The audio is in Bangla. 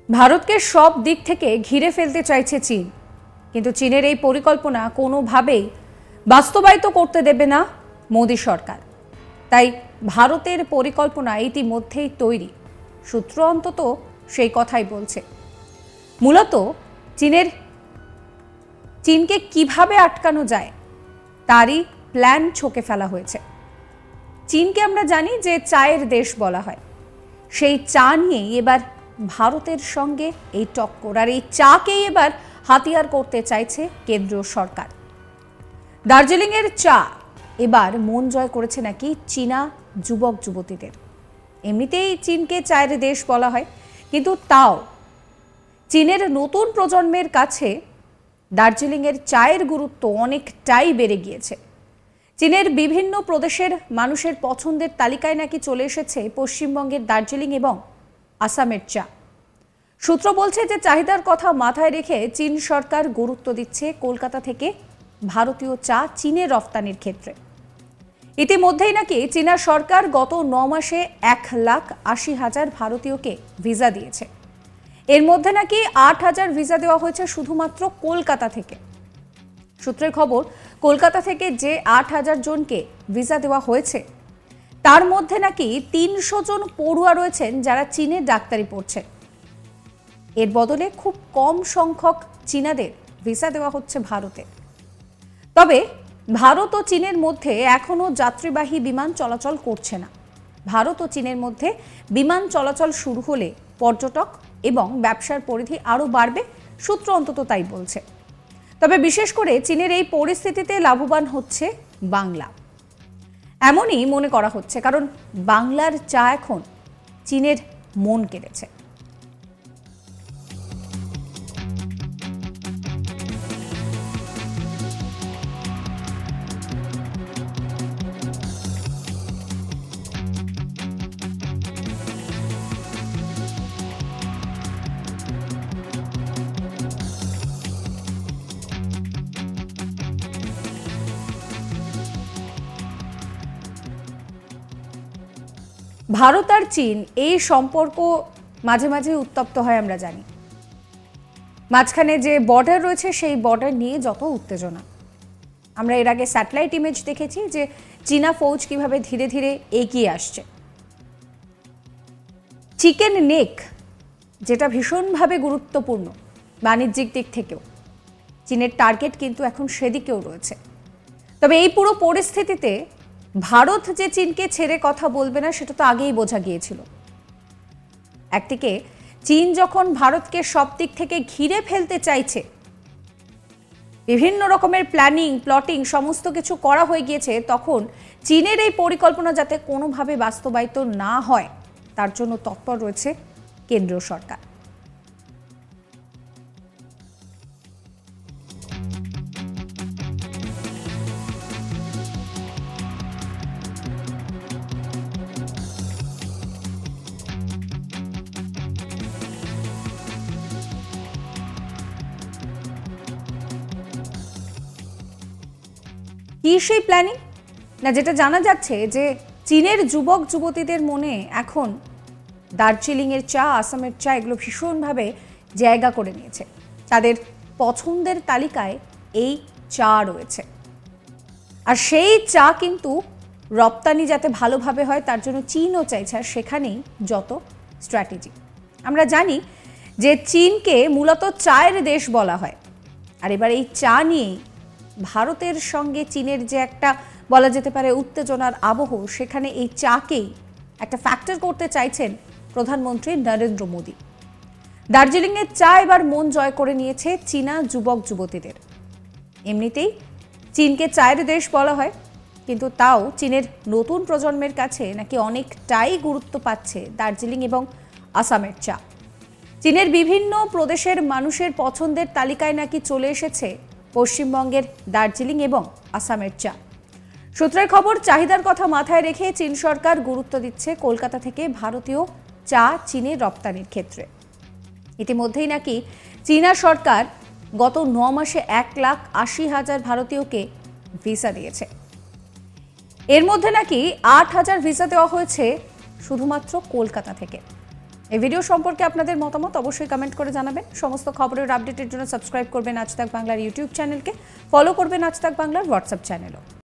ভারতকে সব দিক থেকে ঘিরে ফেলতে চাইছে চীন, কিন্তু চীনের এই পরিকল্পনা কোনোভাবেই বাস্তবায়িত করতে দেবে না মোদী সরকার। তাই ভারতের পরিকল্পনা ইতিমধ্যেই তৈরি, সূত্র অন্তত সেই কথাই বলছে। মূলত চীনকে কিভাবে আটকানো যায় তারই প্ল্যান ছকে ফেলা হয়েছে। চীনকে আমরা জানি যে চায়ের দেশ বলা হয়, সেই চা নিয়েই এবার ভারতের সঙ্গে এই টক্কর, আর এই চাকেই এবার হাতিয়ার করতে চাইছে কেন্দ্রীয় সরকার। দার্জিলিংয়ের চা এবার মন জয় করেছে নাকি চীনা যুবক যুবতীদের। এমনিতেই চীনকে চায়ের দেশ বলা হয়, কিন্তু তাও চীনের নতুন প্রজন্মের কাছে দার্জিলিংয়ের চায়ের গুরুত্ব অনেকটাই বেড়ে গিয়েছে। চীনের বিভিন্ন প্রদেশের মানুষের পছন্দের তালিকায় নাকি চলে এসেছে পশ্চিমবঙ্গের দার্জিলিং এবং আসামের চা। সূত্র বলছে যে চাহিদার কথা মাথায় রেখে চীন সরকার গুরুত্ব দিচ্ছে কলকাতা থেকে ভারতীয় চা চীনে রফতানির ক্ষেত্রে। ইতিমধ্যেই নাকি চীনা সরকার গত 9 মাসে 1,80,000 ভারতীয়কে ভিসা দিয়েছে। এর মধ্যে নাকি 8,000 ভিসা দেওয়া হয়েছে শুধুমাত্র কলকাতা থেকে। সূত্রের খবর, কলকাতা থেকে যে 8,000 জনকে ভিসা দেওয়া হয়েছে তার মধ্যে নাকি 300 জন পড়ুয়া রয়েছেন যারা চীনে ডাক্তারি পড়ছেন। এর বদলে খুব কম সংখ্যক চীনাদের ভিসা দেওয়া হচ্ছে ভারতে। তবে ভারত ও চীনের মধ্যে এখনো যাত্রীবাহী বিমান চলাচল করছে না। ভারত ও চীনের মধ্যে বিমান চলাচল শুরু হলে পর্যটক এবং ব্যবসার পরিধি আরও বাড়বে, সূত্র অন্তত তাই বলছে। তবে বিশেষ করে চীনের এই পরিস্থিতিতে লাভবান হচ্ছে বাংলা, এমনই মনে করা হচ্ছে, কারণ বাংলার চা এখন চীনের মন কেড়েছে। ভারত আর চীন এই সম্পর্ক মাঝে মাঝে উত্তপ্ত হয়, আমরা জানি। মাঝখানে যে বর্ডার রয়েছে সেই বর্ডার নিয়ে যত উত্তেজনা। আমরা এর আগে স্যাটেলাইট ইমেজ দেখেছি যে চীনা ফৌজ কিভাবে ধীরে ধীরে এগিয়ে আসছে। চিকেন নেক, যেটা ভীষণভাবে গুরুত্বপূর্ণ বাণিজ্যিক দিক থেকেও, চীনের টার্গেট কিন্তু এখন সেদিকেও রয়েছে। তবে এই পুরো পরিস্থিতিতে ভারত যে চীনকে ছেড়ে কথা বলবে না সেটা তো আগেই বোঝা গিয়েছিল। একদিকে চীন যখন ভারতকে সব দিক থেকে ঘিরে ফেলতে চাইছে, বিভিন্ন রকমের প্লটিং সমস্ত কিছু করা হয়ে গিয়েছে, তখন চীনের এই পরিকল্পনা যাতে কোনোভাবে বাস্তবায়িত না হয় তার জন্য তৎপর রয়েছে কেন্দ্রীয় সরকার। কি সেই প্ল্যানিং? না, যেটা জানা যাচ্ছে যে চীনের যুবক যুবতীদের মনে এখন দার্জিলিংয়ের চা, আসামের চা এগুলো ভীষণভাবে জায়গা করে নিয়েছে। তাদের পছন্দের তালিকায় এই চা রয়েছে, আর সেই চা কিন্তু রপ্তানি যাতে ভালোভাবে হয় তার জন্য চীনও চাইছে, আর সেখানেই যত স্ট্র্যাটেজি। আমরা জানি যে চীনকে মূলত চায়ের দেশ বলা হয়, আর এবার এই চা নিয়েই ভারতের সঙ্গে চীনের যে একটা বলা যেতে পারে উত্তেজনার আবহ, সেখানে এই চাকেই একটা ফ্যাক্টর করতে চাইছেন প্রধানমন্ত্রী নরেন্দ্র মোদী। দার্জিলিংয়ের চা এবার মন জয় করে নিয়েছে চীনা যুবক যুবতীদের। এমনিতেই চীনকে চায়ের দেশ বলা হয়, কিন্তু তাও চীনের নতুন প্রজন্মের কাছে নাকি অনেকটাই গুরুত্ব পাচ্ছে দার্জিলিং এবং আসামের চা। চীনের বিভিন্ন প্রদেশের মানুষের পছন্দের তালিকায় নাকি চলে এসেছে পশ্চিমবঙ্গের দার্জিলিং এবং আসামের চা। সূত্রের খবর, চাহিদার কথা মাথায় রেখে চীন সরকার গুরুত্ব দিচ্ছে কলকাতা থেকে ভারতীয় চা চীনে রপ্তানির ক্ষেত্রে। ইতিমধ্যেই নাকি চীনা সরকার গত 9 মাসে 1,80,000 ভারতীয়কে ভিসা দিয়েছে। এর মধ্যে নাকি 8,000 ভিসা দেওয়া হয়েছে শুধুমাত্র কলকাতা থেকে। এই ভিডিও সম্পর্কে আপনাদের মতামত অবশ্যই কমেন্ট করে জানাবেন। সমস্ত খবরের আপডেটের জন্য সাবস্ক্রাইব করবেন আজ তাক বাংলার ইউটিউব চ্যানেলকে, ফলো করবেন আজ তাক বাংলার হোয়াটসঅ্যাপ চ্যানেলও।